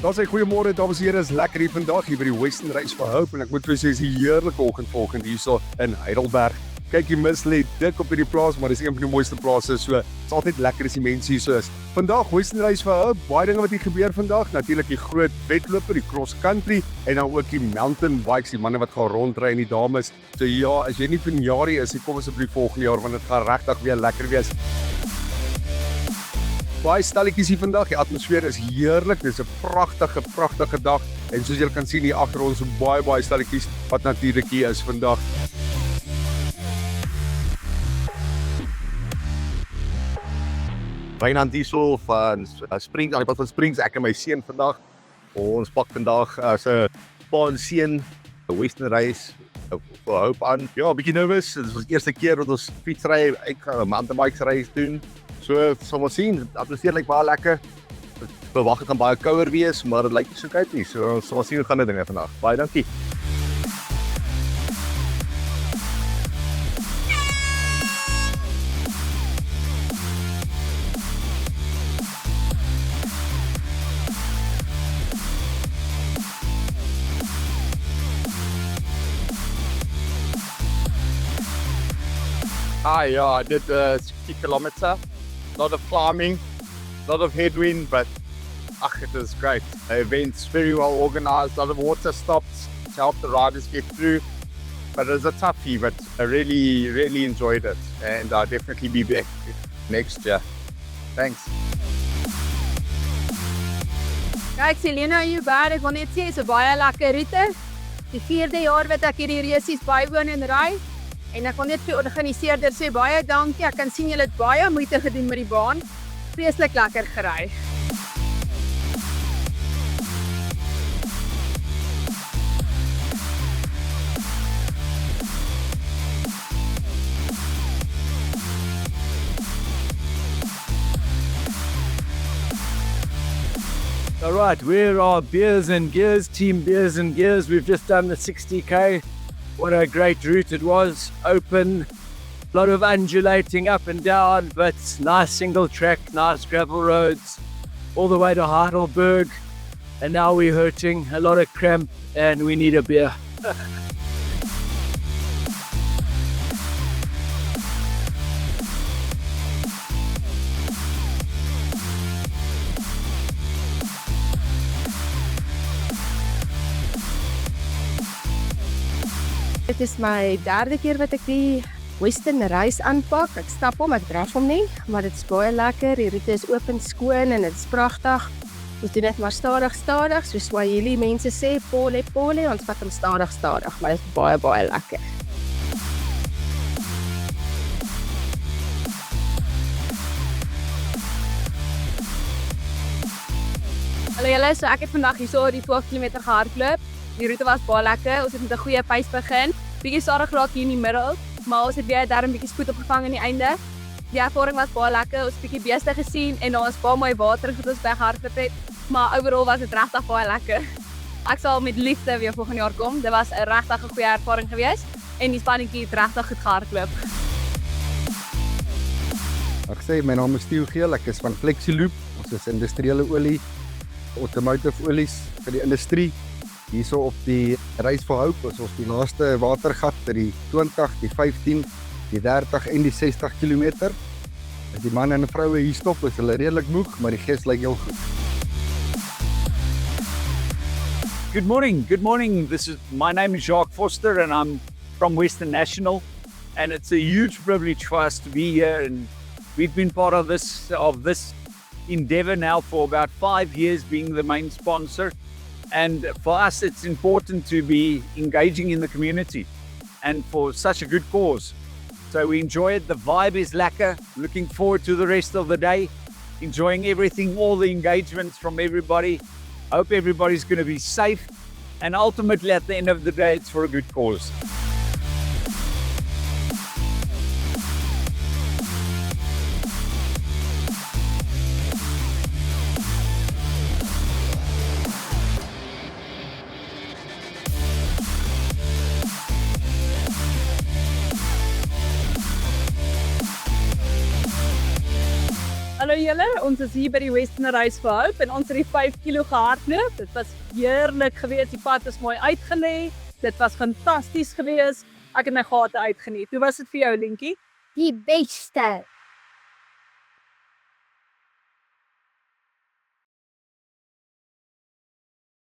Daar sê goeiemôre dames en here, is lekker hier vandag hier by die Western Race for Hope en ek moet vir julle sê, is 'n heerlike oggend vanoggend hierso in Heidelberg. Kyk, die mis lê dik op hierdie plaas, maar dis een van die mooiste plase, so dit's altyd lekker as die mense hier so is. Vandag Western Race for Hope, baie dinge wat hier gebeur vandag, natuurlik die groot wedloper, die cross country en dan ook die mountain bikes, die manne wat gaan rondry en die dames. So ja, as jy nie vanjaar hier is, kom asseblief volgende jaar want dit gaan regtig weer lekker wees. Baie stalletjies hier vandag, die atmosfeer is heerlik, dit is 'n pragtige dag en soos julle kan sien hier agter ons, baie stalletjies wat natuurlik hier is vandag. Wynand Diesel van Springs, aan die pad van Springs, ek en my seun vandag. Ons pak vandag as 'n pa en seun 'n Western Race vir Hope aan. Ja, 'n bietjie nervous, dit was die eerste keer dat ons fietsry, ek gaan 'n mountain bike race doen. So, sal ons sien, die atmosfeer lyk baie lekker. Ek verwag dit gaan baie kouer wees, maar dit lyk nie so koud nie. So, sal ons sien hoe gaan dit dinge vandag. Baie dankie. Ja, I did 60 kilometer. Lot of climbing, lot of headwind, but it was great. The event's very well organized, lot of water stops to help the riders get through. But it was a toughie, but I really enjoyed it, and I'll definitely be back next year. Thanks. Kijk, Selena, hier baie, ek wil net sê, is 'n baie lekker roete. Die 4de jaar wat ek hierdie resies bywoon en ry. En ek wil net vir organiseerder sê baie dankie. Ek kan sien julle het baie moeite gedoen met die baan. Vreeslik lekker gery. All right, we're our Beers and Gears, Team Beers and Gears. We've just done the 60k. What a great route it was, open, a lot of undulating up and down, but nice single track, nice gravel roads, all the way to Heidelberg. And now we're hurting, a lot of cramp, and we need a beer. Dit is my 3de keer wat ek die Western Race aanpak. Ek stap hom, ek draf hom nie, maar dit is baie lekker. Die roete is oop en skoon en dit is pragtig. Ons doen dit maar stadig, soos Swahili mense sê, pole, ons vat hom stadig, maar dit is baie lekker. Hallo julle, so ek het vandag hierso die 12 km gehardloop. Die roete was baie lekker, ons het met 'n goeie pace begin. Bietjie stadig geraak hier in die middel, maar ons het weer daar 'n bietjie spoed opgevang aan die einde. Die ervaring was baie lekker, ons het 'n bietjie beeste gesien en daar was baie mooi water wat ons weggehardloop het, maar overall was dit regtig baie lekker. Ek sal met liefde weer volgende jaar kom. Dit was 'n regtig goeie ervaring geweest en die spannetjie het regtig goed gehardloop. Ek sê my naam is Theo Geel, ek is van Flexiloop. Ons is industriële olie, automotive olies vir die industrie. Hierso op die Race for Hope is ons die laaste watergat vir die 20, die 15, die 30 en die 60 km. As die manne en vroue hier stop, is hulle redelik moeg, maar die gees lyk heel goed. Good morning. My name is Jacques Foster and I'm from Western National, and it's a huge privilege for us to be here, and we've been part of this endeavor now for about 5 years, being the main sponsor. And for us, it's important to be engaging in the community and for such a good cause. So we enjoy it. The vibe is lekker. Looking forward to the rest of the day. Enjoying everything, all the engagements from everybody. Hope everybody's going to be safe. And ultimately, at the end of the day, it's for a good cause. Hallo julle, ons is hier by die Western Race for Hope en ons het die 5 km gehardloop. Dit was heerlik geweest. Die pad is mooi uitgelê. Dit was fantasties geweest. Ek het my gate uitgeniet. Hoe was dit vir jou, Lentjie? Die beste.